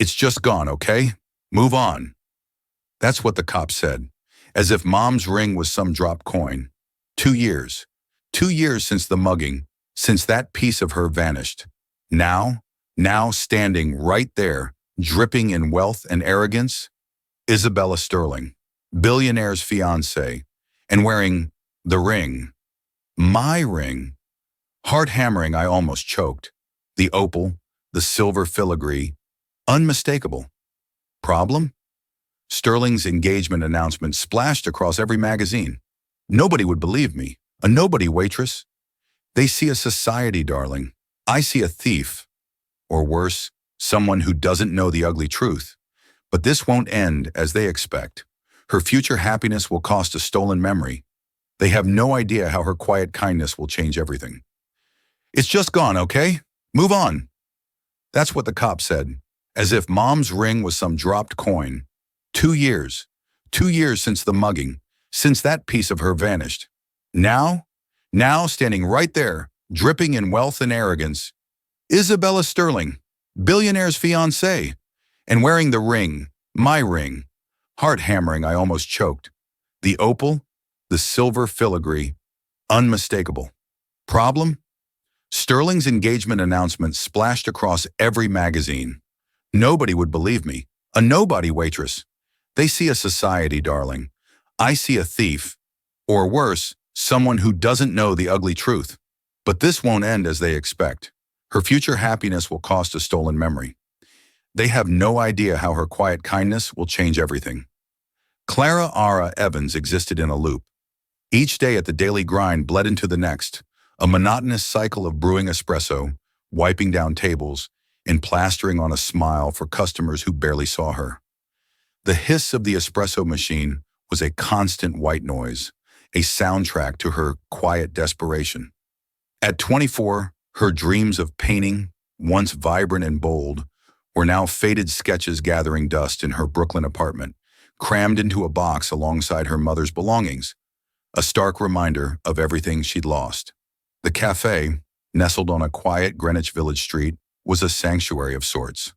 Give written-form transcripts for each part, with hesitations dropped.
It's just gone, okay? Move on. That's what the cop said, as if Mom's ring was some dropped coin. 2 years. 2 years since the mugging, since that piece of her vanished. Now standing right there, dripping in wealth and arrogance, Isabella Sterling, billionaire's fiancée, and wearing the ring. My ring. Heart hammering, I almost choked. The opal, the silver filigree, unmistakable. Problem? Sterling's engagement announcement splashed across every magazine. Nobody would believe me. A nobody, Waitress. They see a society, darling. I see a thief. Or worse, someone who doesn't know the ugly truth. But this won't end as they expect. Her future happiness will cost a stolen memory. They have no idea how her quiet kindness will change everything. It's just gone, okay? Move on. That's what the cop said, as if Mom's ring was some dropped coin. 2 years. 2 years since the mugging, since that piece of her vanished. Now standing right there, dripping in wealth and arrogance, Isabella Sterling, billionaire's fiancée, and wearing the ring, my ring. Heart hammering, I almost choked. The opal, the silver filigree, unmistakable. Problem? Sterling's engagement announcement splashed across every magazine. Nobody would believe me. A nobody, Waitress. They see a society, darling. I see a thief. Or worse, someone who doesn't know the ugly truth. But this won't end as they expect. Her future happiness will cost a stolen memory. They have no idea how her quiet kindness will change everything. Clara Ara Evans existed in a loop. Each day at the daily grind bled into the next, a monotonous cycle of brewing espresso, wiping down tables, and plastering on a smile for customers who barely saw her. The hiss of the espresso machine was a constant white noise, a soundtrack to her quiet desperation. At 24, her dreams of painting, once vibrant and bold, were now faded sketches gathering dust in her Brooklyn apartment, crammed into a box alongside her mother's belongings, a stark reminder of everything she'd lost. The cafe, nestled on a quiet Greenwich Village street, was a sanctuary of sorts,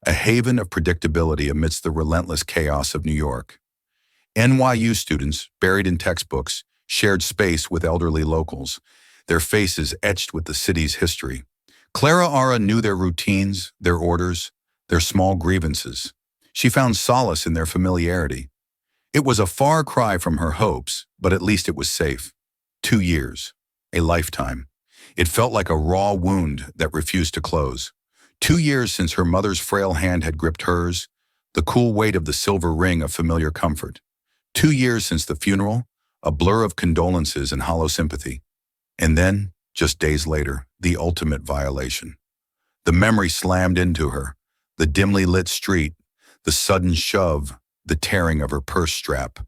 a haven of predictability amidst the relentless chaos of New York. NYU students, buried in textbooks, shared space with elderly locals, their faces etched with the city's history. Clara Ara knew their routines, their orders, their small grievances. She found solace in their familiarity. It was a far cry from her hopes, but at least it was safe. 2 years. A lifetime. It felt like a raw wound that refused to close. 2 years since her mother's frail hand had gripped hers, the cool weight of the silver ring a familiar comfort. 2 years since the funeral, a blur of condolences and hollow sympathy. And then, just days later, the ultimate violation. The memory slammed into her, the dimly lit street, the sudden shove, the tearing of her purse strap,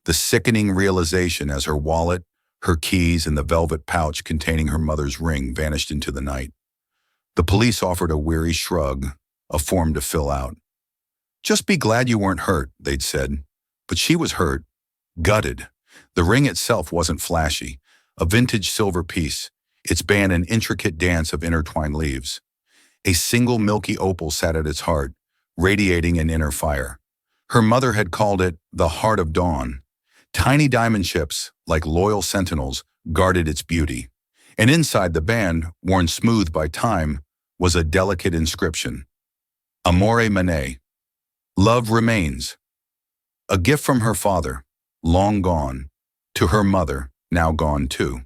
the sickening realization as her wallet, her keys, and the velvet pouch containing her mother's ring vanished into the night. The police offered a weary shrug, a form to fill out. Just be glad you weren't hurt, they'd said. But she was hurt, gutted. The ring itself wasn't flashy, a vintage silver piece, its band an intricate dance of intertwined leaves. A single milky opal sat at its heart, radiating an inner fire. Her mother had called it the Heart of Dawn. Tiny diamond chips, like loyal sentinels, guarded its beauty. And inside the band, worn smooth by time, was a delicate inscription. Amore Mane. Love remains. A gift from her father, long gone, to her mother, now gone too.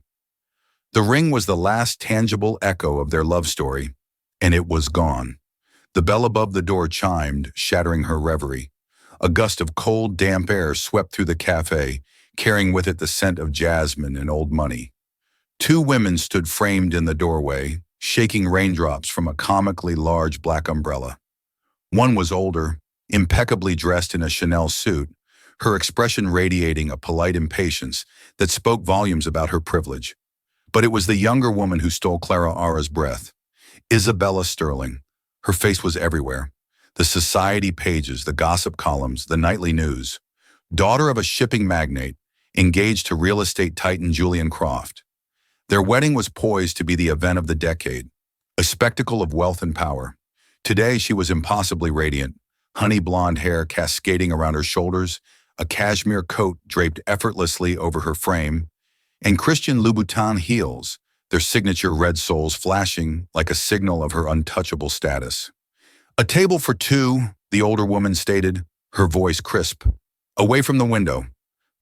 The ring was the last tangible echo of their love story, and it was gone. The bell above the door chimed, shattering her reverie. A gust of cold, damp air swept through the cafe, carrying with it the scent of jasmine and old money. 2 women stood framed in the doorway, shaking raindrops from a comically large black umbrella. One was older, impeccably dressed in a Chanel suit, her expression radiating a polite impatience that spoke volumes about her privilege. But it was the younger woman who stole Clara Ara's breath. Isabella Sterling. Her face was everywhere. The society pages, the gossip columns, the nightly news. Daughter of a shipping magnate, engaged to real estate titan Julian Croft. Their wedding was poised to be the event of the decade, a spectacle of wealth and power. Today she was impossibly radiant, honey blonde hair cascading around her shoulders, a cashmere coat draped effortlessly over her frame, and Christian Louboutin heels, their signature red soles flashing like a signal of her untouchable status. "A table for two," the older woman stated, her voice crisp. Away from the window,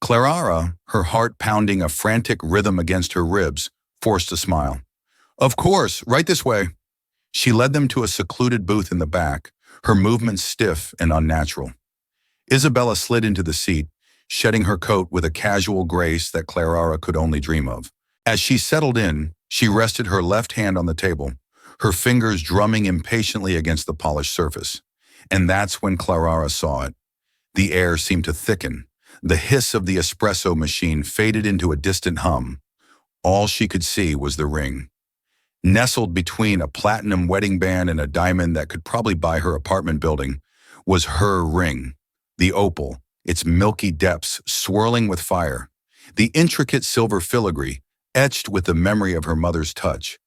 Clara, her heart pounding a frantic rhythm against her ribs, forced a smile. "Of course, right this way." She led them to a secluded booth in the back, her movements stiff and unnatural. Isabella slid into the seat, shedding her coat with a casual grace that Clara could only dream of. As she settled in, she rested her left hand on the table, her fingers drumming impatiently against the polished surface. And that's when Clara saw it. The air seemed to thicken. The hiss of the espresso machine faded into a distant hum. All she could see was the ring. Nestled between a platinum wedding band and a diamond that could probably buy her apartment building, was her ring. The opal, its milky depths swirling with fire. The intricate silver filigree, etched with the memory of her mother's touch.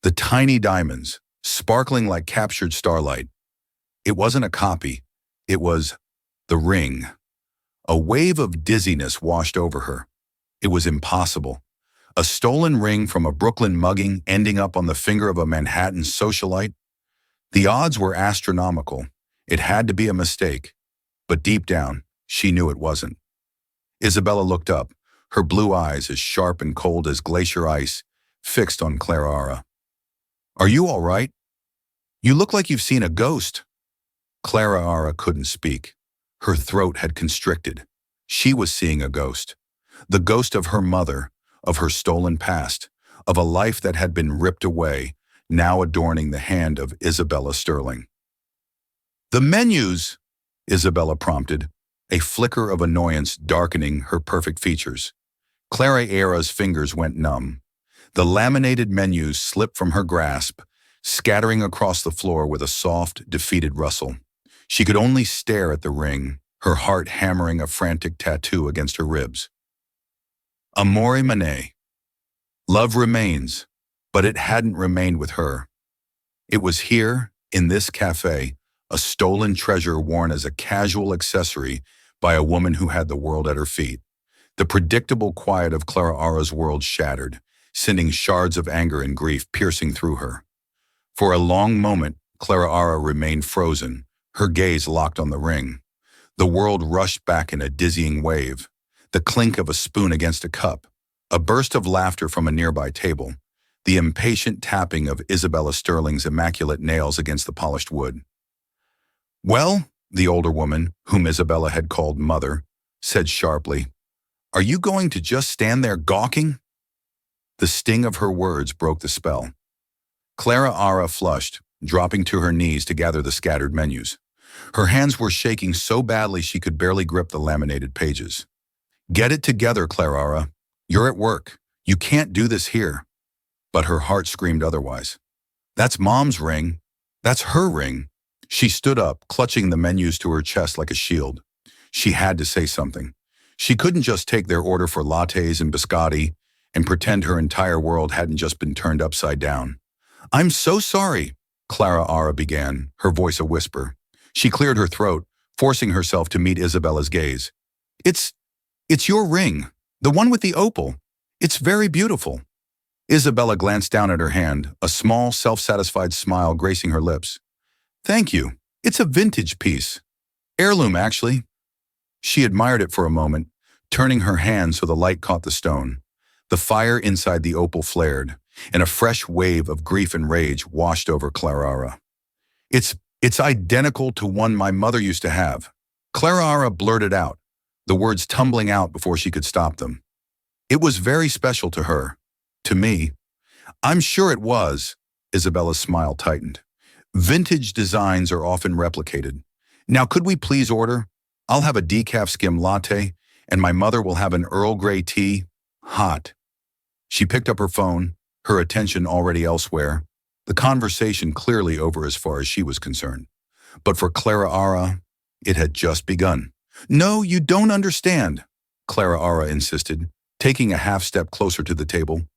The tiny diamonds, sparkling like captured starlight. It wasn't a copy. It was the ring. A wave of dizziness washed over her. It was impossible. A stolen ring from a Brooklyn mugging ending up on the finger of a Manhattan socialite? The odds were astronomical. It had to be a mistake. But deep down, she knew it wasn't. Isabella looked up, her blue eyes as sharp and cold as glacier ice, fixed on Clara. "Are you all right? You look like you've seen a ghost." Clara couldn't speak. Her throat had constricted. She was seeing a ghost. The ghost of her mother, of her stolen past, of a life that had been ripped away, now adorning the hand of Isabella Sterling. "The menus," Isabella prompted, a flicker of annoyance darkening her perfect features. Clara's fingers went numb. The laminated menus slipped from her grasp, scattering across the floor with a soft, defeated rustle. She could only stare at the ring, her heart hammering a frantic tattoo against her ribs. Amore Manet. Love remains, but it hadn't remained with her. It was here, in this cafe, a stolen treasure worn as a casual accessory by a woman who had the world at her feet. The predictable quiet of Clara's world shattered, sending shards of anger and grief piercing through her. For a long moment, Clara remained frozen, her gaze locked on the ring. The world rushed back in a dizzying wave. The clink of a spoon against a cup, a burst of laughter from a nearby table, the impatient tapping of Isabella Sterling's immaculate nails against the polished wood. "Well," the older woman, whom Isabella had called mother, said sharply, "are you going to just stand there gawking?" The sting of her words broke the spell. Clara flushed, dropping to her knees to gather the scattered menus. Her hands were shaking so badly she could barely grip the laminated pages. "Get it together, Clara. You're at work. You can't do this here." But her heart screamed otherwise. "That's Mom's ring. That's her ring." She stood up, clutching the menus to her chest like a shield. She had to say something. She couldn't just take their order for lattes and biscotti and pretend her entire world hadn't just been turned upside down. "I'm so sorry," Clara began, her voice a whisper. She cleared her throat, forcing herself to meet Isabella's gaze. It's your ring, the one with the opal. It's very beautiful." Isabella glanced down at her hand, a small, self-satisfied smile gracing her lips. "Thank you. It's a vintage piece. Heirloom, actually." She admired it for a moment, turning her hand so the light caught the stone. The fire inside the opal flared, and a fresh wave of grief and rage washed over Clara. It's identical to one my mother used to have." Clara blurted out, the words tumbling out before she could stop them. "It was very special to her. To me." "I'm sure it was." Isabella's smile tightened. "Vintage designs are often replicated. Now could we please order? I'll have a decaf skim latte, and my mother will have an Earl Grey tea, hot." She picked up her phone, her attention already elsewhere, the conversation clearly over as far as she was concerned. But for Clara, it had just begun. "No, you don't understand," Clara insisted, taking a half step closer to the table.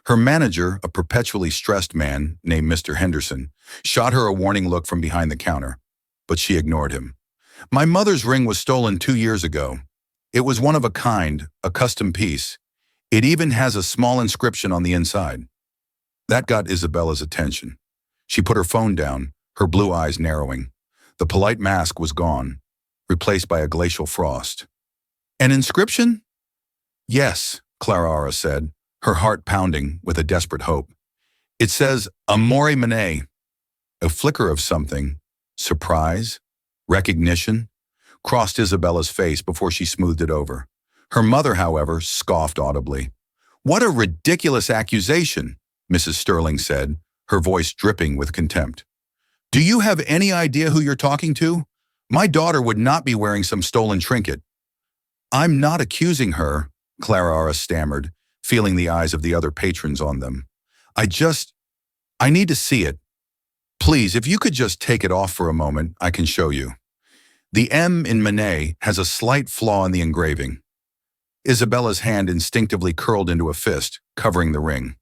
Her manager, a perpetually stressed man named Mr. Henderson, shot her a warning look from behind the counter, but she ignored him. My mother's ring was stolen 2 years ago. It was one of a kind, a custom piece. It even has a small inscription on the inside. That got Isabella's attention. She put her phone down, her blue eyes narrowing. The polite mask was gone, replaced by a glacial frost. An inscription? Yes, Clara said, her heart pounding with a desperate hope. It says, Amore Manet. A flicker of something, surprise, recognition, crossed Isabella's face before she smoothed it over. Her mother, however, scoffed audibly. What a ridiculous accusation, Mrs. Sterling said, her voice dripping with contempt. Do you have any idea who you're talking to? My daughter would not be wearing some stolen trinket. I'm not accusing her, Clara stammered, feeling the eyes of the other patrons on them. I need to see it. Please, if you could just take it off for a moment, I can show you. The M in Manet has a slight flaw in the engraving. Isabella's hand instinctively curled into a fist, covering the ring.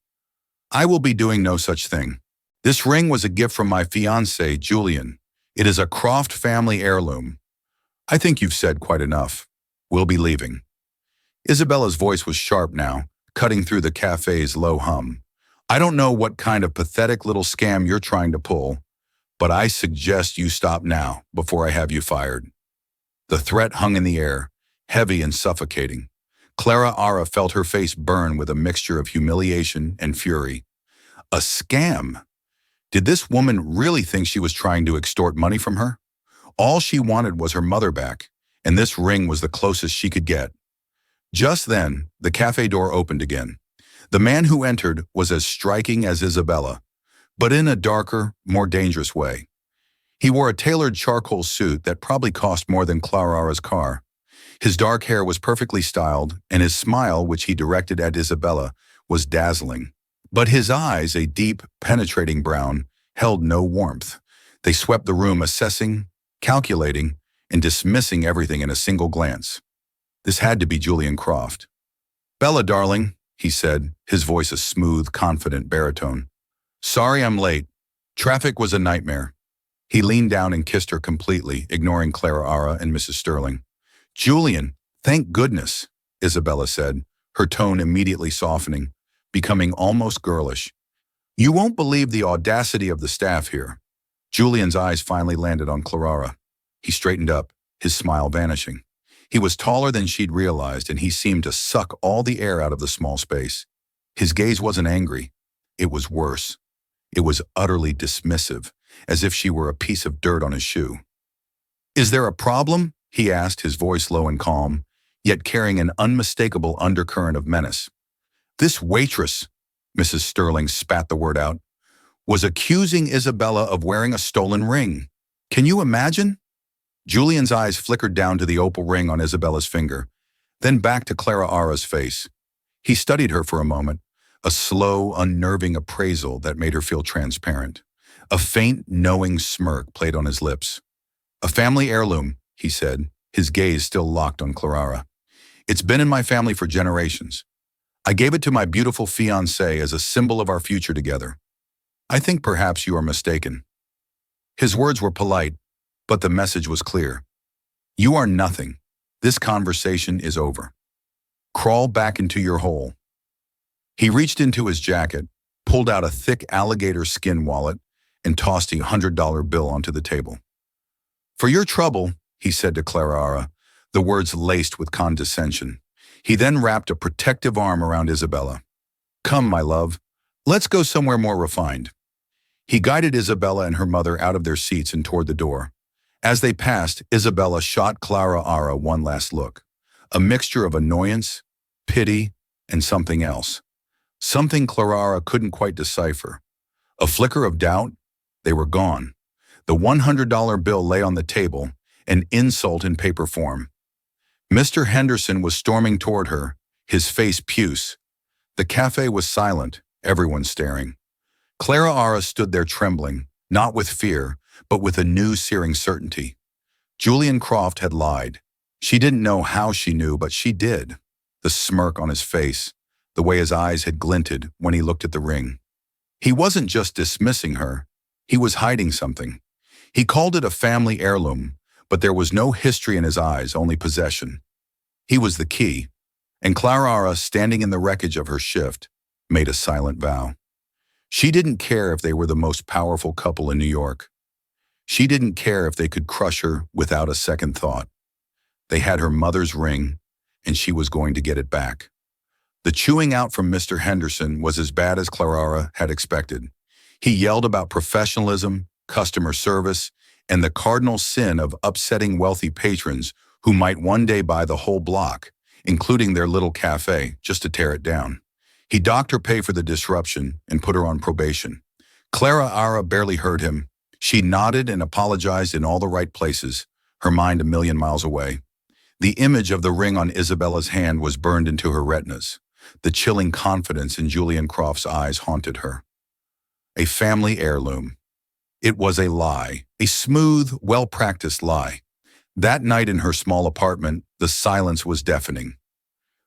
I will be doing no such thing. This ring was a gift from my fiancé, Julian. It is a Croft family heirloom. I think you've said quite enough. We'll be leaving. Isabella's voice was sharp now, cutting through the cafe's low hum. I don't know what kind of pathetic little scam you're trying to pull, but I suggest you stop now before I have you fired. The threat hung in the air, heavy and suffocating. Clara felt her face burn with a mixture of humiliation and fury. A scam? Did this woman really think she was trying to extort money from her? All she wanted was her mother back, and this ring was the closest she could get. Just then, the cafe door opened again. The man who entered was as striking as Isabella, but in a darker, more dangerous way. He wore a tailored charcoal suit that probably cost more than Clara's car. His dark hair was perfectly styled, and his smile, which he directed at Isabella, was dazzling. But his eyes, a deep, penetrating brown, held no warmth. They swept the room, assessing, calculating, and dismissing everything in a single glance. This had to be Julian Croft. Bella, darling, he said, his voice a smooth, confident baritone. Sorry I'm late. Traffic was a nightmare. He leaned down and kissed her completely, ignoring Clara and Mrs. Sterling. Julian, thank goodness, Isabella said, her tone immediately softening, becoming almost girlish. You won't believe the audacity of the staff here. Julian's eyes finally landed on Clara. He straightened up, his smile vanishing. He was taller than she'd realized, and he seemed to suck all the air out of the small space. His gaze wasn't angry. It was worse. It was utterly dismissive, as if she were a piece of dirt on his shoe. Is there a problem? He asked, his voice low and calm, yet carrying an unmistakable undercurrent of menace. This waitress, Mrs. Sterling spat the word out, was accusing Isabella of wearing a stolen ring. Can you imagine? Julian's eyes flickered down to the opal ring on Isabella's finger, then back to Clara's face. He studied her for a moment, a slow, unnerving appraisal that made her feel transparent. A faint, knowing smirk played on his lips. A family heirloom, he said, his gaze still locked on Clara. It's been in my family for generations. I gave it to my beautiful fiancé as a symbol of our future together. I think perhaps you are mistaken. His words were polite, but the message was clear. You are nothing. This conversation is over. Crawl back into your hole. He reached into his jacket, pulled out a thick alligator skin wallet, and tossed a $100 bill onto the table. For your trouble, he said to Clara, the words laced with condescension. He then wrapped a protective arm around Isabella. Come, my love, let's go somewhere more refined. He guided Isabella and her mother out of their seats and toward the door. As they passed, Isabella shot Clara one last look, a mixture of annoyance, pity, and something else. Something Clara couldn't quite decipher. A flicker of doubt. They were gone. The $100 bill lay on the table, an insult in paper form. Mr. Henderson was storming toward her, his face puce. The cafe was silent, everyone staring. Clara stood there trembling, not with fear, but with a new searing certainty. Julian Croft had lied. She didn't know how she knew, but she did. The smirk on his face, the way his eyes had glinted when he looked at the ring. He wasn't just dismissing her, he was hiding something. He called it a family heirloom, but there was no history in his eyes, only possession. He was the key, and Clara, standing in the wreckage of her shift, made a silent vow. She didn't care if they were the most powerful couple in New York. She didn't care if they could crush her without a second thought. They had her mother's ring, and she was going to get it back. The chewing out from Mr. Henderson was as bad as Clara had expected. He yelled about professionalism, customer service, and the cardinal sin of upsetting wealthy patrons who might one day buy the whole block, including their little cafe, just to tear it down. He docked her pay for the disruption and put her on probation. Clara barely heard him. She nodded and apologized in all the right places, her mind a million miles away. The image of the ring on Isabella's hand was burned into her retinas. The chilling confidence in Julian Croft's eyes haunted her. A family heirloom. It was a lie, a smooth, well-practiced lie. That night in her small apartment, the silence was deafening.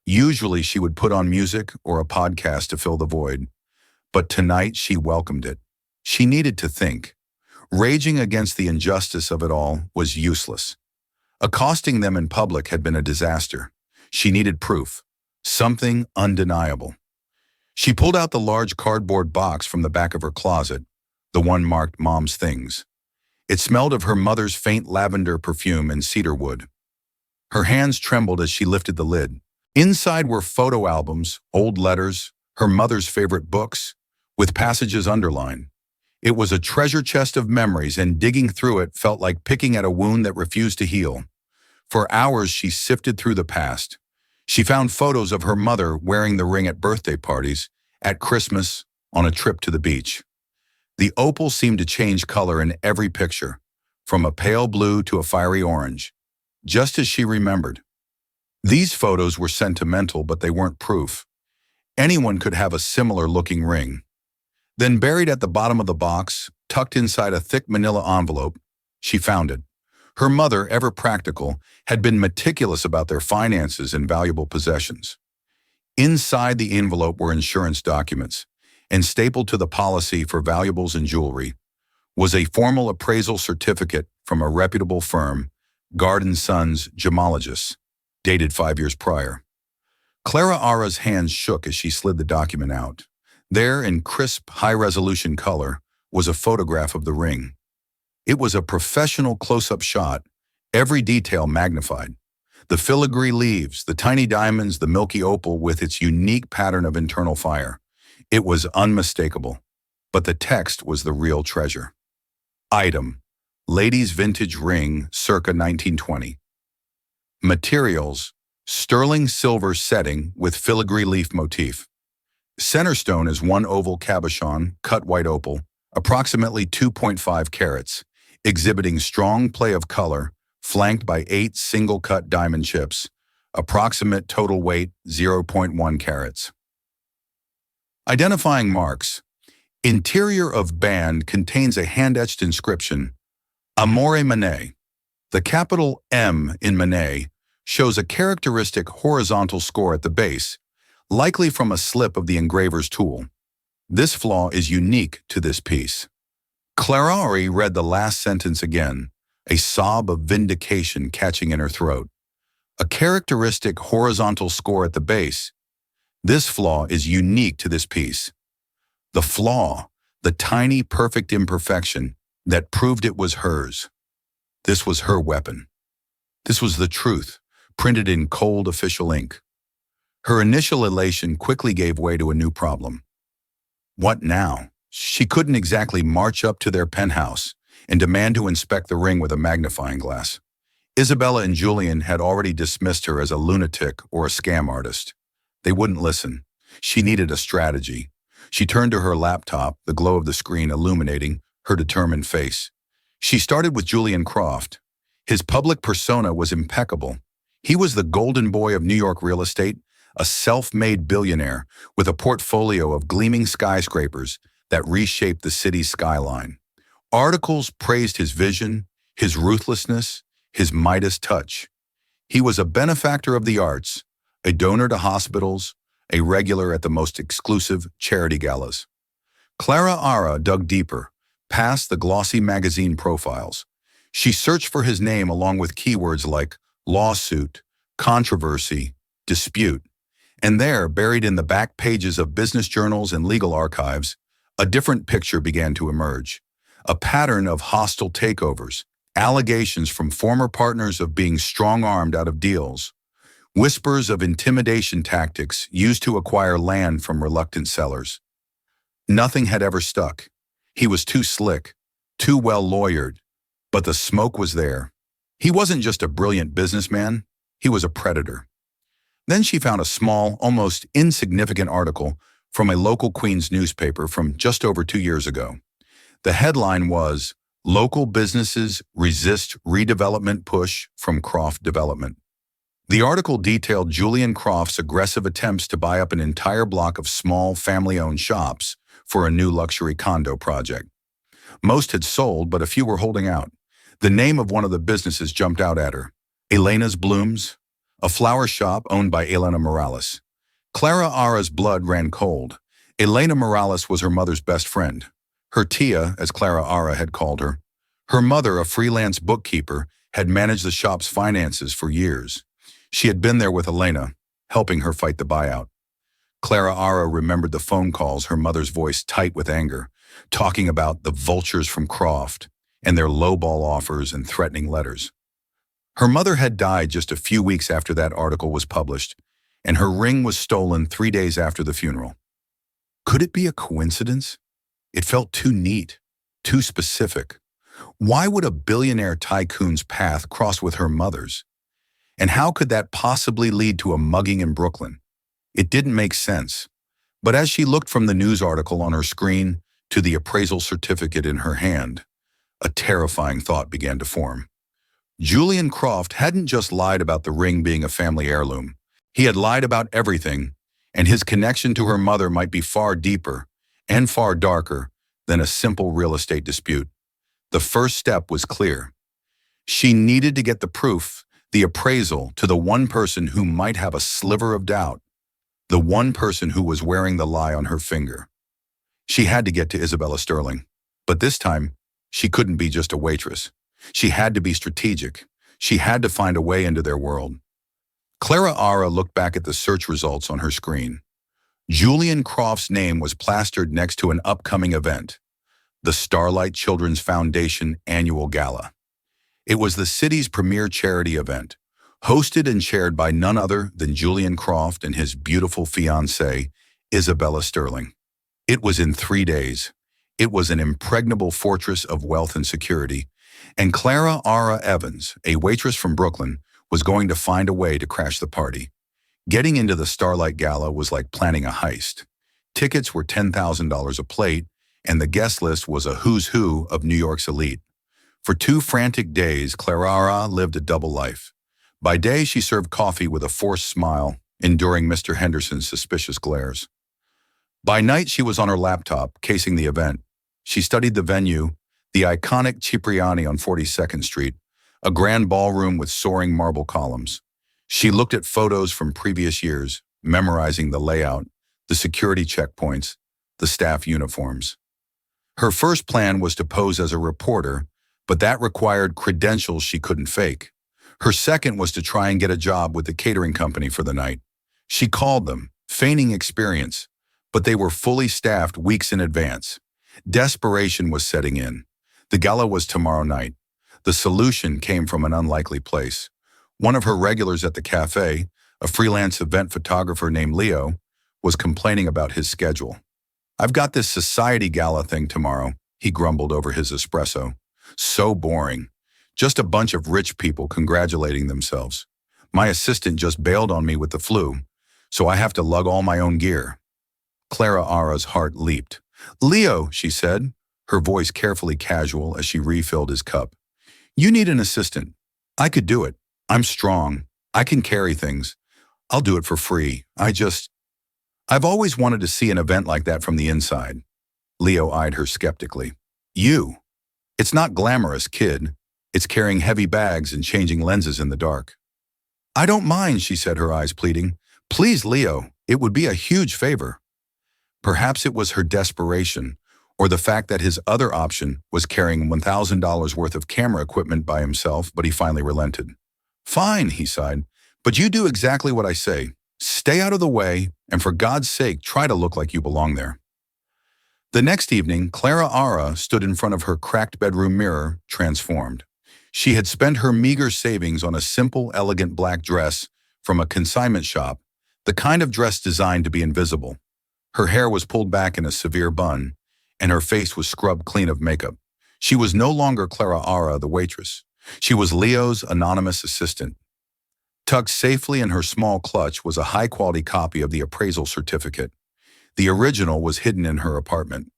Usually she would put on music or a podcast to fill the void, but tonight she welcomed it. She needed to think. Raging against the injustice of it all was useless. Accosting them in public had been a disaster. She needed proof, something undeniable. She pulled out the large cardboard box from the back of her closet, the one marked Mom's Things. It smelled of her mother's faint lavender perfume and cedar wood. Her hands trembled as she lifted the lid. Inside were photo albums, old letters, her mother's favorite books, with passages underlined. It was a treasure chest of memories, and digging through it felt like picking at a wound that refused to heal. For hours she sifted through the past. She found photos of her mother wearing the ring at birthday parties, at Christmas, on a trip to the beach. The opal seemed to change color in every picture, from a pale blue to a fiery orange, just as she remembered. These photos were sentimental, but they weren't proof. Anyone could have a similar-looking ring. Then buried at the bottom of the box, tucked inside a thick manila envelope, she found it. Her mother, ever practical, had been meticulous about their finances and valuable possessions. Inside the envelope were insurance documents, and stapled to the policy for valuables and jewelry was a formal appraisal certificate from a reputable firm, Garden Sons Gemologists, dated 5 years prior. Clara's hands shook as she slid the document out. There, in crisp, high-resolution color, was a photograph of the ring. It was a professional close-up shot, every detail magnified. The filigree leaves, the tiny diamonds, the milky opal with its unique pattern of internal fire. It was unmistakable, but the text was the real treasure. Item: Lady's vintage ring, circa 1920. Materials: sterling silver setting with filigree leaf motif. Center stone is one oval cabochon, cut white opal, approximately 2.5 carats, exhibiting strong play of color, flanked by 8 single-cut diamond chips. Approximate total weight 0.1 carats. Identifying marks. Interior of band contains a hand-etched inscription, Amore Manet. The capital M in Manet shows a characteristic horizontal score at the base, likely from a slip of the engraver's tool. This flaw is unique to this piece. Clara read the last sentence again, a sob of vindication catching in her throat. A characteristic horizontal score at the base. This flaw is unique to this piece. The flaw, the tiny perfect imperfection that proved it was hers. This was her weapon. This was the truth, printed in cold official ink. Her initial elation quickly gave way to a new problem. What now? She couldn't exactly march up to their penthouse and demand to inspect the ring with a magnifying glass. Isabella and Julian had already dismissed her as a lunatic or a scam artist. They wouldn't listen. She needed a strategy. She turned to her laptop, the glow of the screen illuminating her determined face. She started with Julian Croft. His public persona was impeccable. He was the golden boy of New York real estate, a self-made billionaire with a portfolio of gleaming skyscrapers that reshaped the city's skyline. Articles praised his vision, his ruthlessness, his Midas touch. He was a benefactor of the arts, a donor to hospitals, a regular at the most exclusive charity galas. Clara Ara dug deeper, past the glossy magazine profiles. She searched for his name along with keywords like lawsuit, controversy, dispute. And there, buried in the back pages of business journals and legal archives, a different picture began to emerge. A pattern of hostile takeovers, allegations from former partners of being strong-armed out of deals, whispers of intimidation tactics used to acquire land from reluctant sellers. Nothing had ever stuck. He was too slick, too well lawyered, but the smoke was there. He wasn't just a brilliant businessman, he was a predator. Then she found a small, almost insignificant article from a local Queens newspaper from just over 2 years ago. The headline was, "Local Businesses Resist Redevelopment Push from Croft Development." The article detailed Julian Croft's aggressive attempts to buy up an entire block of small, family-owned shops for a new luxury condo project. Most had sold, but a few were holding out. The name of one of the businesses jumped out at her. Elena's Blooms, a flower shop owned by Elena Morales. Clara Ara's blood ran cold. Elena Morales was her mother's best friend. Her tia, as Clara Ara had called her. Her mother, a freelance bookkeeper, had managed the shop's finances for years. She had been there with Elena, helping her fight the buyout. Clara Ara remembered the phone calls, her mother's voice tight with anger, talking about the vultures from Croft and their lowball offers and threatening letters. Her mother had died just a few weeks after that article was published, and her ring was stolen 3 days after the funeral. Could it be a coincidence? It felt too neat, too specific. Why would a billionaire tycoon's path cross with her mother's? And how could that possibly lead to a mugging in Brooklyn? It didn't make sense. But as she looked from the news article on her screen to the appraisal certificate in her hand, a terrifying thought began to form. Julian Croft hadn't just lied about the ring being a family heirloom. He had lied about everything, and his connection to her mother might be far deeper and far darker than a simple real estate dispute. The first step was clear. She needed to get the proof, the appraisal, to the one person who might have a sliver of doubt, the one person who was wearing the lie on her finger. She had to get to Isabella Sterling, but this time, she couldn't be just a waitress. She had to be strategic. She had to find a way into their world. Clara Ara looked back at the search results on her screen. Julian Croft's name was plastered next to an upcoming event, the Starlight Children's Foundation Annual Gala. It was the city's premier charity event, hosted and chaired by none other than Julian Croft and his beautiful fiancée, Isabella Sterling. It was in 3 days. It was an impregnable fortress of wealth and security, and Clara Ara Evans, a waitress from Brooklyn, was going to find a way to crash the party. Getting into the Starlight Gala was like planning a heist. Tickets were $10,000 a plate, and the guest list was a who's who of New York's elite. For 2 frantic days, Clara lived a double life. By day, she served coffee with a forced smile, enduring Mr. Henderson's suspicious glares. By night, she was on her laptop, casing the event. She studied the venue, the iconic Cipriani on 42nd Street, a grand ballroom with soaring marble columns. She looked at photos from previous years, memorizing the layout, the security checkpoints, the staff uniforms. Her first plan was to pose as a reporter, but that required credentials she couldn't fake. Her second was to try and get a job with the catering company for the night. She called them, feigning experience, but they were fully staffed weeks in advance. Desperation was setting in. The gala was tomorrow night. The solution came from an unlikely place. One of her regulars at the cafe, a freelance event photographer named Leo, was complaining about his schedule. "I've got this society gala thing tomorrow," he grumbled over his espresso. "So boring. Just a bunch of rich people congratulating themselves. My assistant just bailed on me with the flu, so I have to lug all my own gear." Clara Ara's heart leaped. "Leo," she said, her voice carefully casual as she refilled his cup. "You need an assistant. I could do it. I'm strong. I can carry things. I'll do it for free. I've always wanted to see an event like that from the inside." Leo eyed her skeptically. "You? It's not glamorous, kid. It's carrying heavy bags and changing lenses in the dark." "I don't mind," she said, her eyes pleading. "Please, Leo, It would be a huge favor. Perhaps it was her desperation, or the fact that his other option was carrying $1,000 worth of camera equipment by himself, but he finally relented. Fine, he sighed, but you do exactly what I say. Stay out of the way, and for God's sake, try to look like you belong there. The next evening, Clara Ara stood in front of her cracked bedroom mirror, transformed. She had spent her meager savings on a simple, elegant black dress from a consignment shop, the kind of dress designed to be invisible. Her hair was pulled back in a severe bun, and her face was scrubbed clean of makeup. She was no longer Clara Ara, the waitress. She was Leo's anonymous assistant. Tucked safely in her small clutch was a high-quality copy of the appraisal certificate. The original was hidden in her apartment.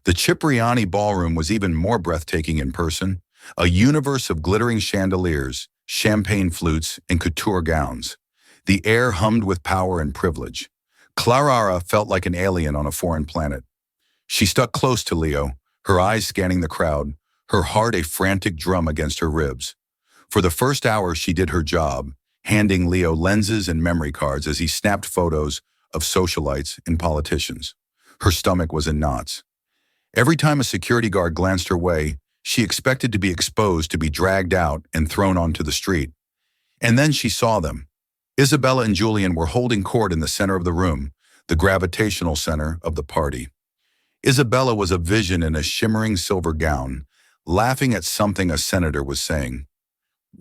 The Cipriani ballroom was even more breathtaking in person, a universe of glittering chandeliers, champagne flutes, and couture gowns. The air hummed with power and privilege. Clara felt like an alien on a foreign planet. She stuck close to Leo, her eyes scanning the crowd, her heart a frantic drum against her ribs. For the first hour, she did her job, handing Leo lenses and memory cards as he snapped photos of socialites and politicians. Her stomach was in knots. Every time a security guard glanced her way, she expected to be exposed, to be dragged out and thrown onto the street. And then she saw them. Isabella and Julian were holding court in the center of the room, the gravitational center of the party. Isabella was a vision in a shimmering silver gown, laughing at something a senator was saying.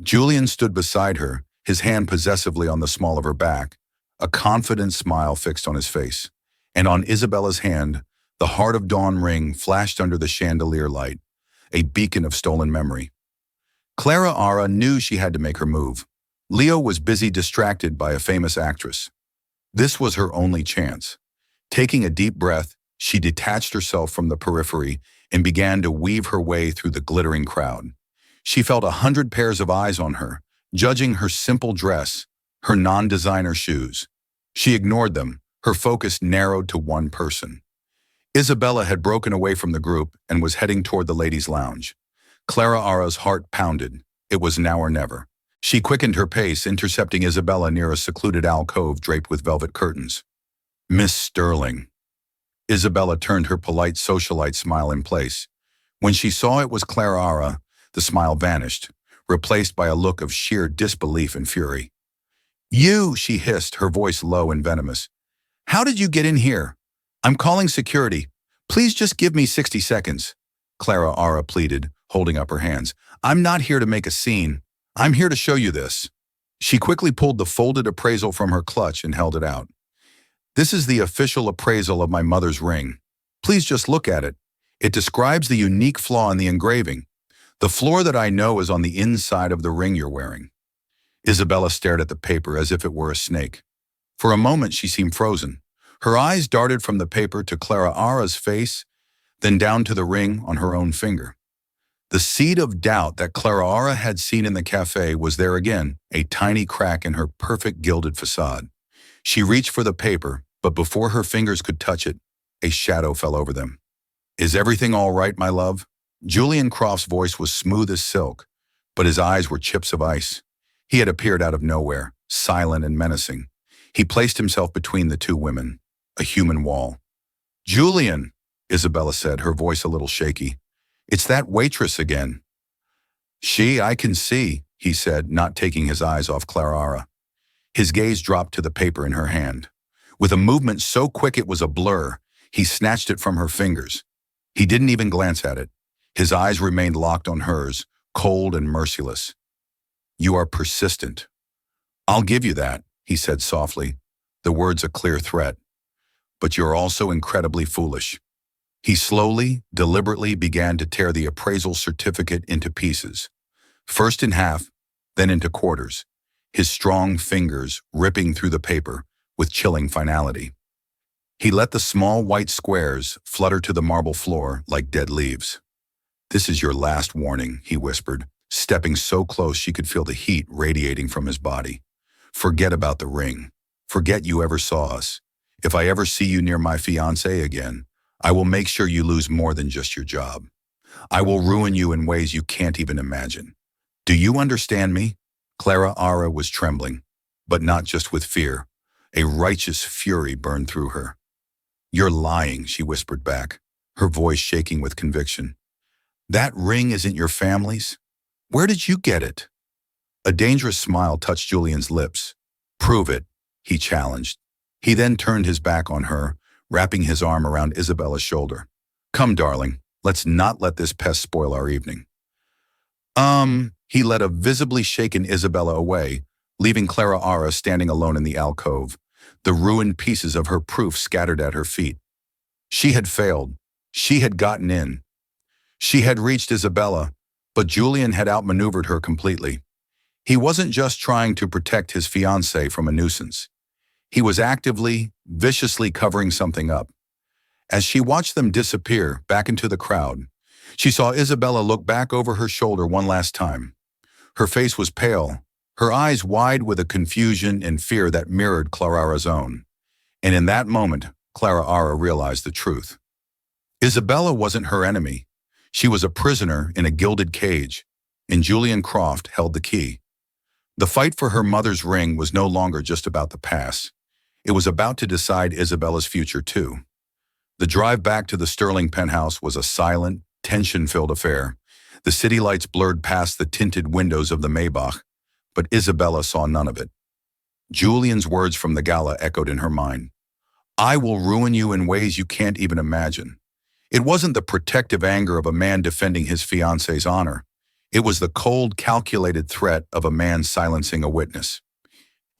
Julian stood beside her, his hand possessively on the small of her back, a confident smile fixed on his face. And on Isabella's hand, the Heart of Dawn ring flashed under the chandelier light, a beacon of stolen memory. Clara Ara knew she had to make her move. Leo was busy distracted by a famous actress. This was her only chance. Taking a deep breath, she detached herself from the periphery and began to weave her way through the glittering crowd. She felt 100 pairs of eyes on her, judging her simple dress, her non-designer shoes. She ignored them, her focus narrowed to one person. Isabella had broken away from the group and was heading toward the ladies' lounge. Clara Ara's heart pounded. It was now or never. She quickened her pace, intercepting Isabella near a secluded alcove draped with velvet curtains. Miss Sterling. Isabella turned her polite socialite smile in place. When she saw it was Clara Ara, the smile vanished, replaced by a look of sheer disbelief and fury. You, she hissed, her voice low and venomous. How did you get in here? I'm calling security. Please just give me 60 seconds. Clara Ara pleaded, holding up her hands. I'm not here to make a scene. I'm here to show you this. She quickly pulled the folded appraisal from her clutch and held it out. This is the official appraisal of my mother's ring. Please just look at it. It describes the unique flaw in the engraving. The floor that I know is on the inside of the ring you're wearing. Isabella stared at the paper as if it were a snake. For a moment, she seemed frozen. Her eyes darted from the paper to Clara Ara's face, then down to the ring on her own finger. The seed of doubt that Clara Ara had seen in the cafe was there again, a tiny crack in her perfect gilded facade. She reached for the paper, but before her fingers could touch it, a shadow fell over them. Is everything all right, my love? Julian Croft's voice was smooth as silk, but his eyes were chips of ice. He had appeared out of nowhere, silent and menacing. He placed himself between the two women, a human wall. Julian, Isabella said, her voice a little shaky. It's that waitress again. I can see, he said, not taking his eyes off Clara Ara. His gaze dropped to the paper in her hand. With a movement so quick it was a blur, he snatched it from her fingers. He didn't even glance at it. His eyes remained locked on hers, cold and merciless. You are persistent. I'll give you that, he said softly, the words a clear threat. But you're also incredibly foolish. He slowly, deliberately began to tear the appraisal certificate into pieces, first in half, then into quarters, his strong fingers ripping through the paper with chilling finality. He let the small white squares flutter to the marble floor like dead leaves. This is your last warning, he whispered, stepping so close she could feel the heat radiating from his body. Forget about the ring. Forget you ever saw us. If I ever see you near my fiancé again, I will make sure you lose more than just your job. I will ruin you in ways you can't even imagine. Do you understand me? Clara Ara was trembling, but not just with fear. A righteous fury burned through her. "You're lying," she whispered back, her voice shaking with conviction. "That ring isn't your family's? Where did you get it?" A dangerous smile touched Julian's lips. "Prove it," he challenged. He then turned his back on her, wrapping his arm around Isabella's shoulder. "Come, darling, let's not let this pest spoil our evening." He led a visibly shaken Isabella away, leaving Clara Ara standing alone in the alcove, the ruined pieces of her proof scattered at her feet. She had failed. She had gotten in. She had reached Isabella, but Julian had outmaneuvered her completely. He wasn't just trying to protect his fiancée from a nuisance. He was actively, viciously covering something up. As she watched them disappear back into the crowd, she saw Isabella look back over her shoulder one last time. Her face was pale, her eyes wide with a confusion and fear that mirrored Clara Ara's own. And in that moment, Clara Ara realized the truth. Isabella wasn't her enemy. She was a prisoner in a gilded cage, and Julian Croft held the key. The fight for her mother's ring was no longer just about the past. It was about to decide Isabella's future too. The drive back to the Sterling penthouse was a silent, tension-filled affair. The city lights blurred past the tinted windows of the Maybach, but Isabella saw none of it. Julian's words from the gala echoed in her mind. "I will ruin you in ways you can't even imagine." It wasn't the protective anger of a man defending his fiancée's honor. It was the cold, calculated threat of a man silencing a witness.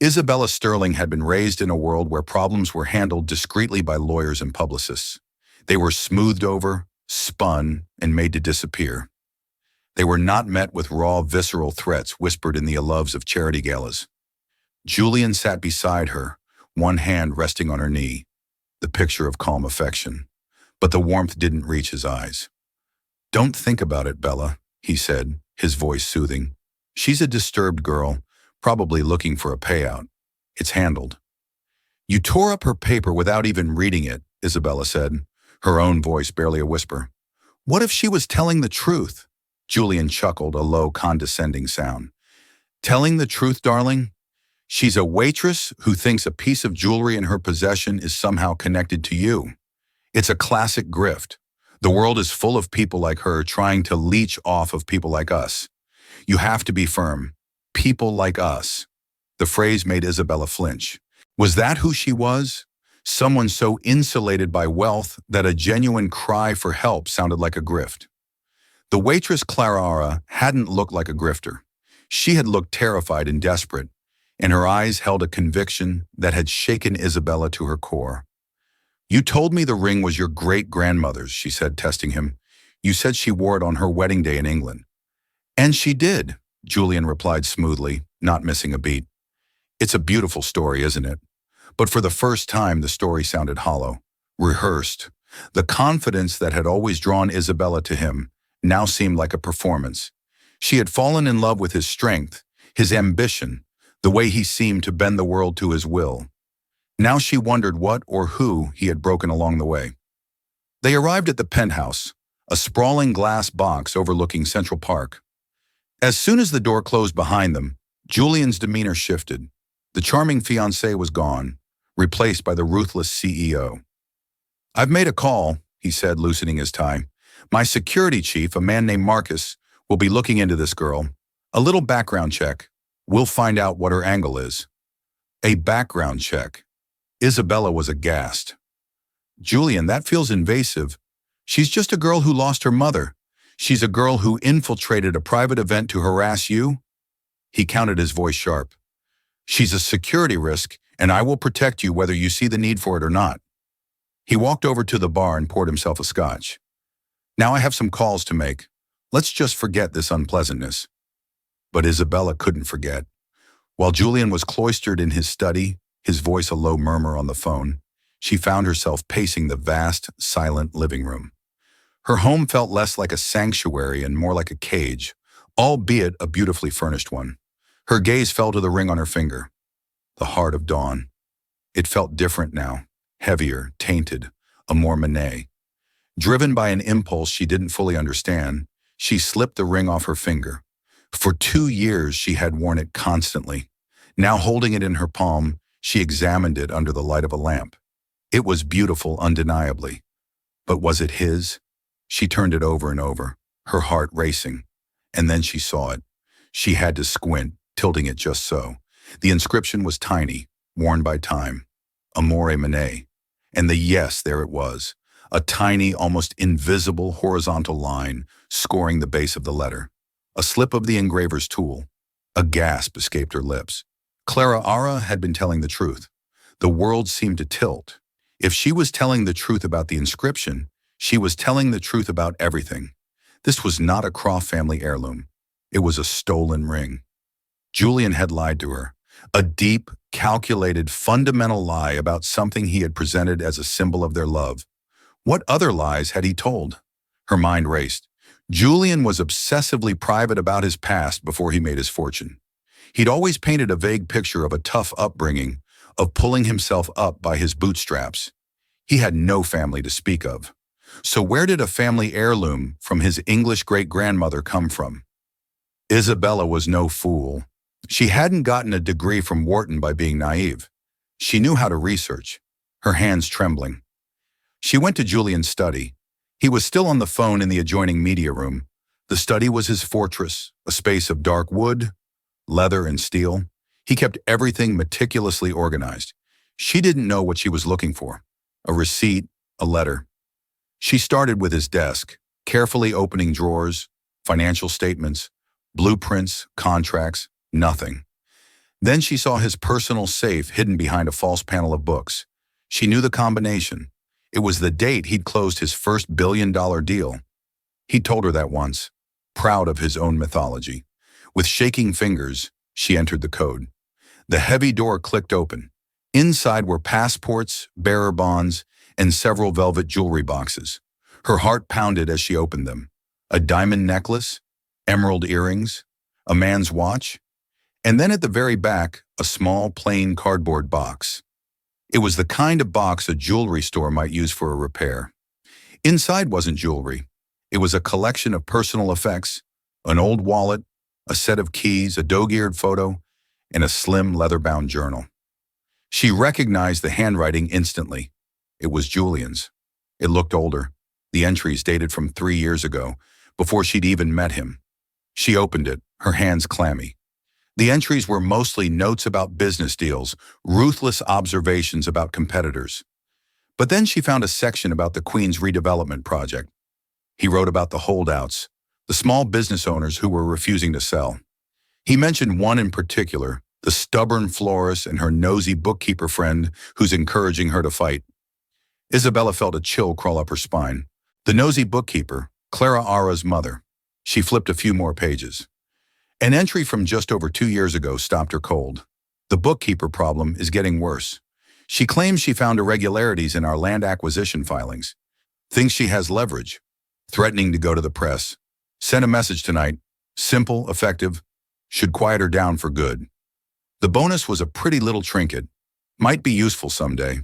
Isabella Sterling had been raised in a world where problems were handled discreetly by lawyers and publicists. They were smoothed over, spun, and made to disappear. They were not met with raw, visceral threats whispered in the loves of charity galas. Julian sat beside her, one hand resting on her knee, the picture of calm affection. But the warmth didn't reach his eyes. "Don't think about it, Bella," he said, his voice soothing. "She's a disturbed girl, probably looking for a payout. It's handled." "You tore up her paper without even reading it," Isabella said, her own voice barely a whisper. "What if she was telling the truth?" Julian chuckled, a low, condescending sound. "Telling the truth, darling? She's a waitress who thinks a piece of jewelry in her possession is somehow connected to you. It's a classic grift. The world is full of people like her trying to leech off of people like us. You have to be firm. People like us." The phrase made Isabella flinch. Was that who she was? Someone so insulated by wealth that a genuine cry for help sounded like a grift. The waitress Clara Ara hadn't looked like a grifter. She had looked terrified and desperate, and her eyes held a conviction that had shaken Isabella to her core. "You told me the ring was your great-grandmother's," she said, testing him. "You said she wore it on her wedding day in England." "And she did," Julian replied smoothly, not missing a beat. "It's a beautiful story, isn't it?" But for the first time, the story sounded hollow, rehearsed. The confidence that had always drawn Isabella to him now seemed like a performance. She had fallen in love with his strength, his ambition, the way he seemed to bend the world to his will. Now she wondered what or who he had broken along the way. They arrived at the penthouse, a sprawling glass box overlooking Central Park. As soon as the door closed behind them, Julian's demeanor shifted. The charming fiancé was gone, replaced by the ruthless CEO. "I've made a call," he said, loosening his tie. "My security chief, a man named Marcus, will be looking into this girl. A little background check. We'll find out what her angle is." A background check. Isabella was aghast. "Julian, that feels invasive. She's just a girl who lost her mother. She's a girl who infiltrated a private event to harass you." He counted, his voice sharp. "She's a security risk, and I will protect you whether you see the need for it or not." He walked over to the bar and poured himself a scotch. "Now I have some calls to make. Let's just forget this unpleasantness." But Isabella couldn't forget. While Julian was cloistered in his study, his voice a low murmur on the phone, she found herself pacing the vast, silent living room. Her home felt less like a sanctuary and more like a cage, albeit a beautifully furnished one. Her gaze fell to the ring on her finger. The heart of dawn. It felt different now, heavier, tainted, a more Monet. Driven by an impulse she didn't fully understand, she slipped the ring off her finger. For 2 years she had worn it constantly. Now holding it in her palm, She examined it under the light of a lamp. It was beautiful undeniably. But was it his? She turned it over and over, her heart racing. And then she saw it. She had to squint, tilting it just so. The inscription was tiny, worn by time. Amore Manet. And yes, there it was. A tiny, almost invisible horizontal line scoring the base of the letter. A slip of the engraver's tool. A gasp escaped her lips. Clara Ara had been telling the truth. The world seemed to tilt. If she was telling the truth about the inscription, she was telling the truth about everything. This was not a Croft family heirloom. It was a stolen ring. Julian had lied to her. A deep, calculated, fundamental lie about something he had presented as a symbol of their love. What other lies had he told? Her mind raced. Julian was obsessively private about his past before he made his fortune. He'd always painted a vague picture of a tough upbringing, of pulling himself up by his bootstraps. He had no family to speak of. So where did a family heirloom from his English great-grandmother come from? Isabella was no fool. She hadn't gotten a degree from Wharton by being naive. She knew how to research, her hands trembling. She went to Julian's study. He was still on the phone in the adjoining media room. The study was his fortress, a space of dark wood, leather, and steel. He kept everything meticulously organized. She didn't know what she was looking for. A receipt, a letter. She started with his desk, carefully opening drawers, financial statements, blueprints, contracts, nothing. Then she saw his personal safe hidden behind a false panel of books. She knew the combination. It was the date he'd closed his first billion-dollar deal. He told her that once, proud of his own mythology. With shaking fingers, she entered the code. The heavy door clicked open. Inside were passports, bearer bonds, and several velvet jewelry boxes. Her heart pounded as she opened them. A diamond necklace, emerald earrings, a man's watch, and then at the very back, a small, plain cardboard box. It was the kind of box a jewelry store might use for a repair. Inside wasn't jewelry. It was a collection of personal effects, an old wallet, a set of keys, a dog-eared photo, and a slim leather-bound journal. She recognized the handwriting instantly. It was Julian's. It looked older. The entries dated from 3 years ago, before she'd even met him. She opened it, her hands clammy. The entries were mostly notes about business deals, ruthless observations about competitors. But then she found a section about the Queen's redevelopment project. He wrote about the holdouts, the small business owners who were refusing to sell. He mentioned one in particular, the stubborn florist and her nosy bookkeeper friend who's encouraging her to fight. Isabella felt a chill crawl up her spine. The nosy bookkeeper, Clara Ara's mother. She flipped a few more pages. An entry from just over 2 years ago stopped her cold. The bookkeeper problem is getting worse. She claims she found irregularities in our land acquisition filings. Thinks she has leverage. Threatening to go to the press. Sent a message tonight. Simple, effective. Should quiet her down for good. The bonus was a pretty little trinket. Might be useful someday.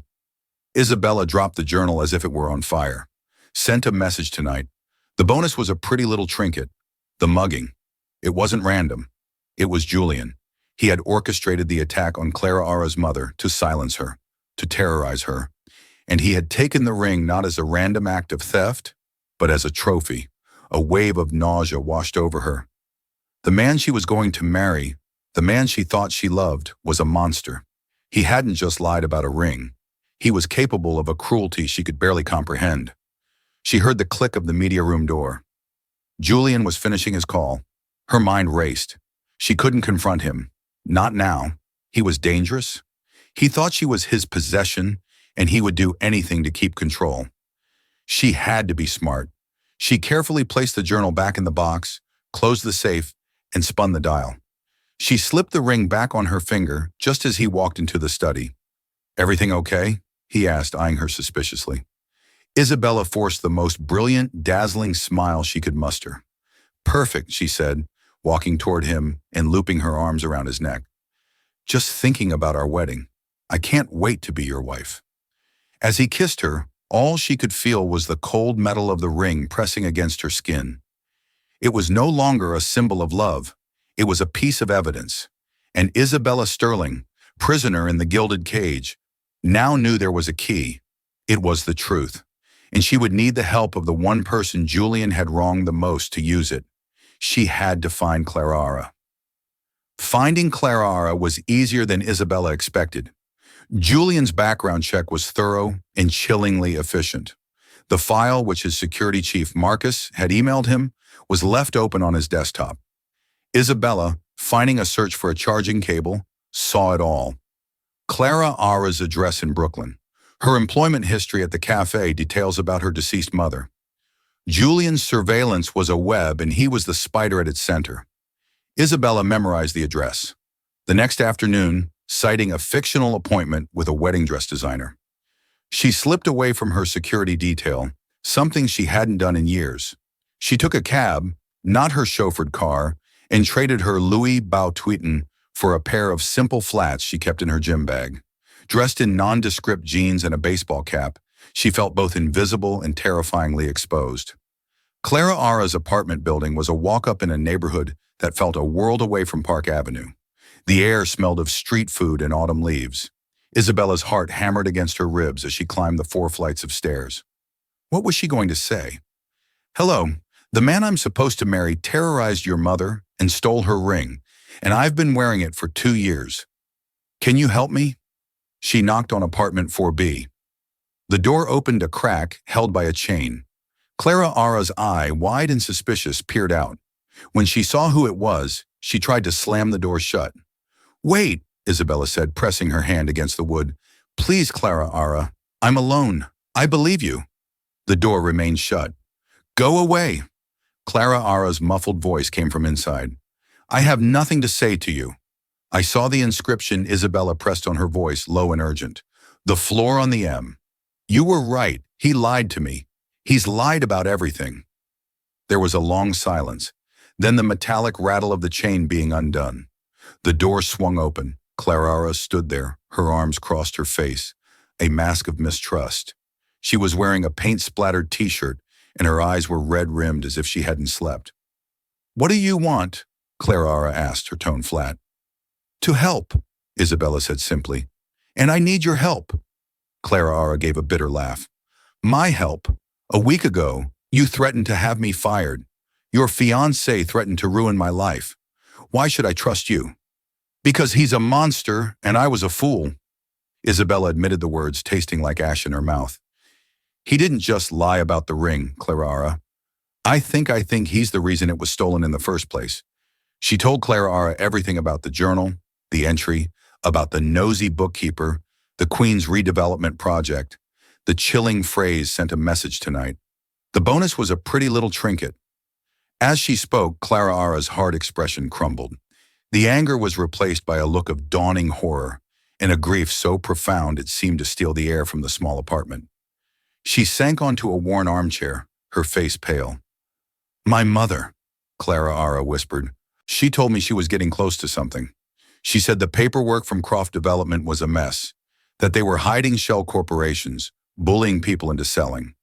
Isabella dropped the journal as if it were on fire. Sent a message tonight. The bonus was a pretty little trinket. The mugging. It wasn't random. It was Julian. He had orchestrated the attack on Clara Ara's mother to silence her, to terrorize her. And he had taken the ring not as a random act of theft, but as a trophy. A wave of nausea washed over her. The man she was going to marry, the man she thought she loved, was a monster. He hadn't just lied about a ring. He was capable of a cruelty she could barely comprehend. She heard the click of the media room door. Julian was finishing his call. Her mind raced. She couldn't confront him. Not now. He was dangerous. He thought she was his possession, and he would do anything to keep control. She had to be smart. She carefully placed the journal back in the box, closed the safe, and spun the dial. She slipped the ring back on her finger just as he walked into the study. "Everything okay?" he asked, eyeing her suspiciously. Isabella forced the most brilliant, dazzling smile she could muster. "Perfect," she said, walking toward him and looping her arms around his neck. "Just thinking about our wedding. I can't wait to be your wife." As he kissed her, all she could feel was the cold metal of the ring pressing against her skin. It was no longer a symbol of love. It was a piece of evidence. And Isabella Sterling, prisoner in the gilded cage, now knew there was a key. It was the truth. And she would need the help of the one person Julian had wronged the most to use it. She had to find Clara. Finding Clara was easier than Isabella expected. Julian's background check was thorough and chillingly efficient. The file, which his security chief Marcus had emailed him, was left open on his desktop. Isabella, finding a search for a charging cable, saw it all. Clara's address in Brooklyn. Her employment history at the cafe details about her deceased mother. Julian's surveillance was a web and he was the spider at its center. Isabella memorized the address. The next afternoon, citing a fictional appointment with a wedding dress designer. She slipped away from her security detail, something she hadn't done in years. She took a cab, not her chauffeured car, and traded her Louis Vuitton for a pair of simple flats she kept in her gym bag. Dressed in nondescript jeans and a baseball cap, she felt both invisible and terrifyingly exposed. Clara's apartment building was a walk-up in a neighborhood that felt a world away from Park Avenue. The air smelled of street food and autumn leaves. Isabella's heart hammered against her ribs as she climbed the 4 flights of stairs. What was she going to say? "Hello, the man I'm supposed to marry terrorized your mother and stole her ring, and I've been wearing it for 2 years. Can you help me?" She knocked on apartment 4B. The door opened a crack held by a chain. Clara's eye, wide and suspicious, peered out. When she saw who it was, she tried to slam the door shut. "Wait," Isabella said, pressing her hand against the wood. "Please, Clara, I'm alone. I believe you." The door remained shut. "Go away." Clara's muffled voice came from inside. "I have nothing to say to you." I saw the inscription. Isabella pressed on her voice, low and urgent. "The floor on the M. You were right. He lied to me. He's lied about everything." There was a long silence, then the metallic rattle of the chain being undone. The door swung open. Clara stood there, her arms crossed her face, a mask of mistrust. She was wearing a paint-splattered t-shirt, and her eyes were red-rimmed as if she hadn't slept. "What do you want?" Clara asked, her tone flat. "To help," Isabella said simply. "And I need your help." Clara gave a bitter laugh. "My help? A week ago, you threatened to have me fired. Your fiancé threatened to ruin my life. Why should I trust you?" "Because he's a monster, and I was a fool." Isabella admitted the words, tasting like ash in her mouth. "He didn't just lie about the ring, Clara. I think he's the reason it was stolen in the first place." She told Clara everything about the journal, the entry, about the nosy bookkeeper, the Queen's redevelopment project. The chilling phrase sent a message tonight. The bonus was a pretty little trinket. As she spoke, Clara's hard expression crumbled. The anger was replaced by a look of dawning horror, and a grief so profound it seemed to steal the air from the small apartment. She sank onto a worn armchair, her face pale. "My mother," Clara whispered. "She told me she was getting close to something. She said the paperwork from Croft Development was a mess, that they were hiding shell corporations, bullying people into selling.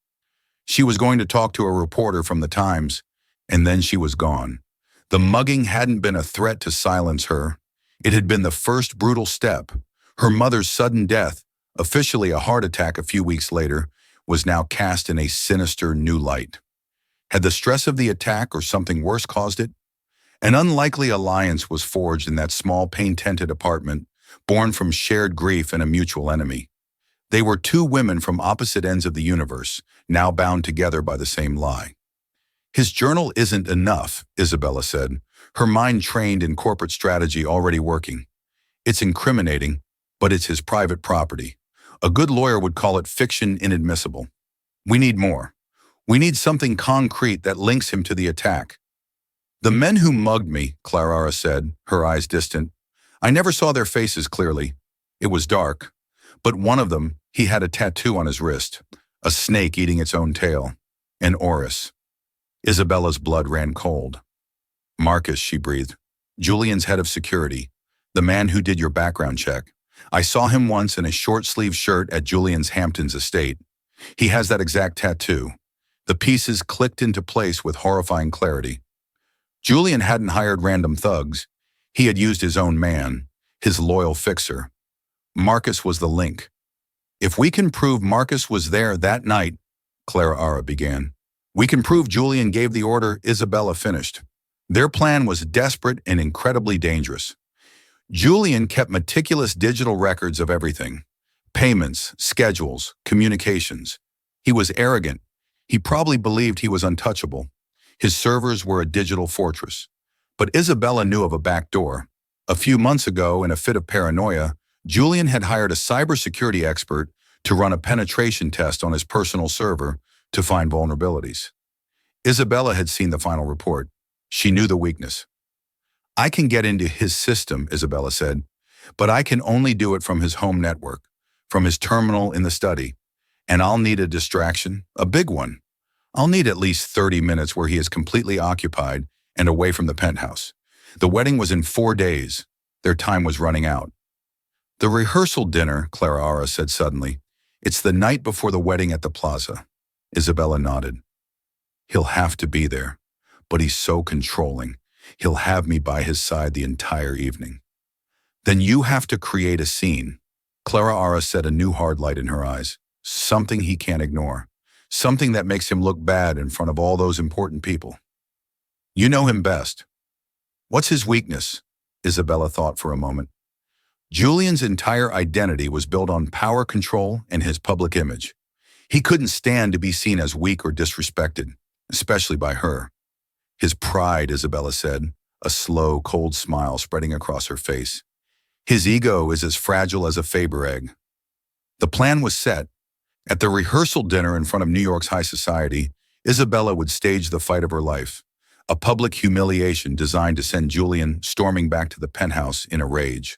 She was going to talk to a reporter from the Times, and then she was gone. The mugging hadn't been a threat to silence her. It had been the first brutal step. Her mother's sudden death, officially a heart attack a few weeks later, was now cast in a sinister new light. Had the stress of the attack or something worse caused it? An unlikely alliance was forged in that small paint-tinted apartment, born from shared grief and a mutual enemy. They were 2 women from opposite ends of the universe, now bound together by the same lie. "His journal isn't enough," Isabella said, her mind trained in corporate strategy already working. "It's incriminating, but it's his private property. A good lawyer would call it fiction inadmissible. We need more. We need something concrete that links him to the attack." "The men who mugged me," Clara said, her eyes distant. "I never saw their faces clearly. It was dark. But one of them, he had a tattoo on his wrist, a snake eating its own tail, an orris." Isabella's blood ran cold. "Marcus," she breathed. "Julian's head of security. The man who did your background check. I saw him once in a short-sleeved shirt at Julian's Hamptons estate. He has that exact tattoo." The pieces clicked into place with horrifying clarity. Julian hadn't hired random thugs. He had used his own man, his loyal fixer, Marcus was the link. If we can prove Marcus was there that night, Clara Ara began. We can prove Julian gave the order, Isabella finished. Their plan was desperate and incredibly dangerous. Julian kept meticulous digital records of everything. Payments, schedules, communications. He was arrogant. He probably believed he was untouchable. His servers were a digital fortress. But Isabella knew of a back door. A few months ago, in a fit of paranoia, Julian had hired a cybersecurity expert to run a penetration test on his personal server to find vulnerabilities. Isabella had seen the final report. She knew the weakness. I can get into his system, Isabella said, but I can only do it from his home network, from his terminal in the study. And I'll need a distraction, a big one. I'll need at least 30 minutes where he is completely occupied and away from the penthouse. The wedding was in 4 days. Their time was running out. The rehearsal dinner, Clara Ara said suddenly. It's the night before the wedding at the plaza. Isabella nodded. He'll have to be there, but he's so controlling. He'll have me by his side the entire evening. Then you have to create a scene. Clara Ara said, a new hard light in her eyes. Something he can't ignore. Something that makes him look bad in front of all those important people. You know him best. What's his weakness? Isabella thought for a moment. Julian's entire identity was built on power control and his public image. He couldn't stand to be seen as weak or disrespected, especially by her. His pride, Isabella said, a slow, cold smile spreading across her face. His ego is as fragile as a Faber egg. The plan was set. At the rehearsal dinner in front of New York's high society, Isabella would stage the fight of her life, a public humiliation designed to send Julian storming back to the penthouse in a rage.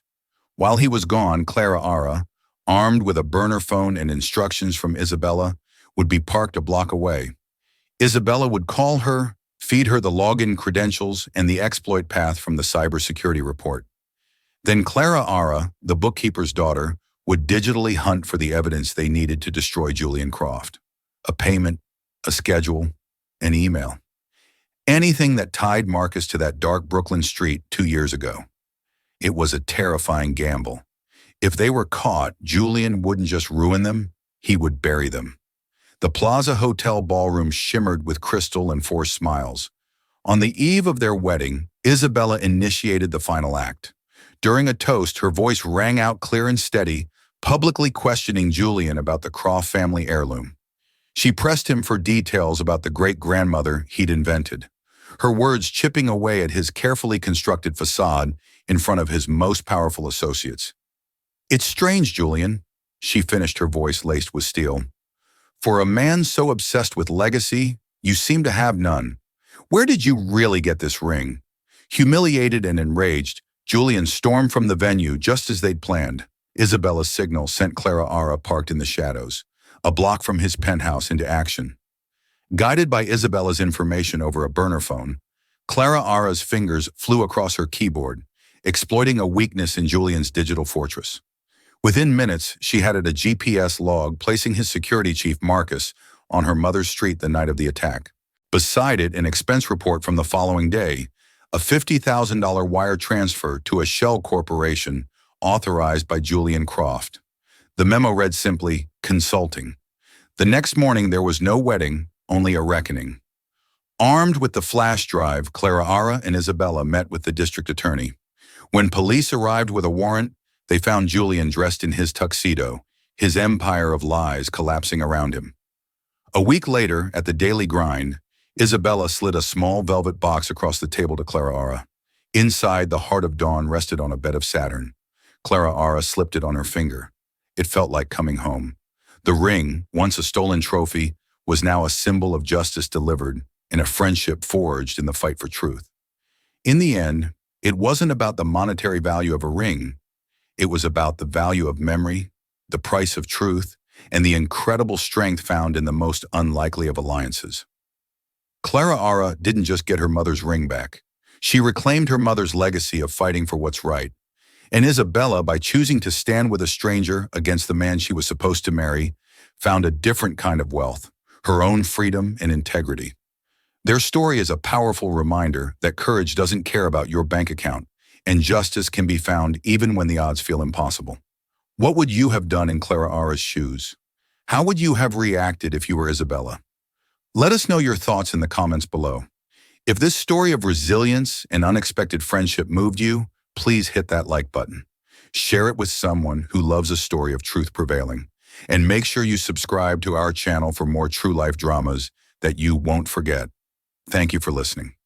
While he was gone, Clara Ara, armed with a burner phone and instructions from Isabella, would be parked a block away. Isabella would call her, feed her the login credentials and the exploit path from the cybersecurity report. Then Clara Ara, the bookkeeper's daughter, would digitally hunt for the evidence they needed to destroy Julian Croft. A payment, a schedule, an email. Anything that tied Marcus to that dark Brooklyn street 2 years ago. It was a terrifying gamble. If they were caught, Julian wouldn't just ruin them, he would bury them. The Plaza Hotel ballroom shimmered with crystal and forced smiles. On the eve of their wedding, Isabella initiated the final act. During a toast, her voice rang out clear and steady, publicly questioning Julian about the Croft family heirloom. She pressed him for details about the great-grandmother he'd invented, her words chipping away at his carefully constructed facade in front of his most powerful associates. It's strange, Julian, she finished, her voice laced with steel. For a man so obsessed with legacy, you seem to have none. Where did you really get this ring? Humiliated and enraged, Julian stormed from the venue just as they'd planned. Isabella's signal sent Clara Ara, parked in the shadows, a block from his penthouse, into action. Guided by Isabella's information over a burner phone, Clara Ara's fingers flew across her keyboard, exploiting a weakness in Julian's digital fortress. Within minutes, she had a GPS log placing his security chief, Marcus, on her mother's street the night of the attack. Beside it, an expense report from the following day, a $50,000 wire transfer to a shell corporation authorized by Julian Croft. The memo read simply, consulting. The next morning, there was no wedding, only a reckoning. Armed with the flash drive, Clara Ara and Isabella met with the district attorney. When police arrived with a warrant, they found Julian dressed in his tuxedo, his empire of lies collapsing around him. A week later, at the daily grind, Isabella slid a small velvet box across the table to Clara Ara. Inside, the heart of dawn rested on a bed of Saturn. Clara Ara slipped it on her finger. It felt like coming home. The ring, once a stolen trophy, was now a symbol of justice delivered and a friendship forged in the fight for truth. In the end, it wasn't about the monetary value of a ring. It was about the value of memory, the price of truth, and the incredible strength found in the most unlikely of alliances. Clara Ara didn't just get her mother's ring back. She reclaimed her mother's legacy of fighting for what's right. And Isabella, by choosing to stand with a stranger against the man she was supposed to marry, found a different kind of wealth, her own freedom and integrity. Their story is a powerful reminder that courage doesn't care about your bank account, and justice can be found even when the odds feel impossible. What would you have done in Clara Ara's shoes? How would you have reacted if you were Isabella? Let us know your thoughts in the comments below. If this story of resilience and unexpected friendship moved you, please hit that like button. Share it with someone who loves a story of truth prevailing. And make sure you subscribe to our channel for more true life dramas that you won't forget. Thank you for listening.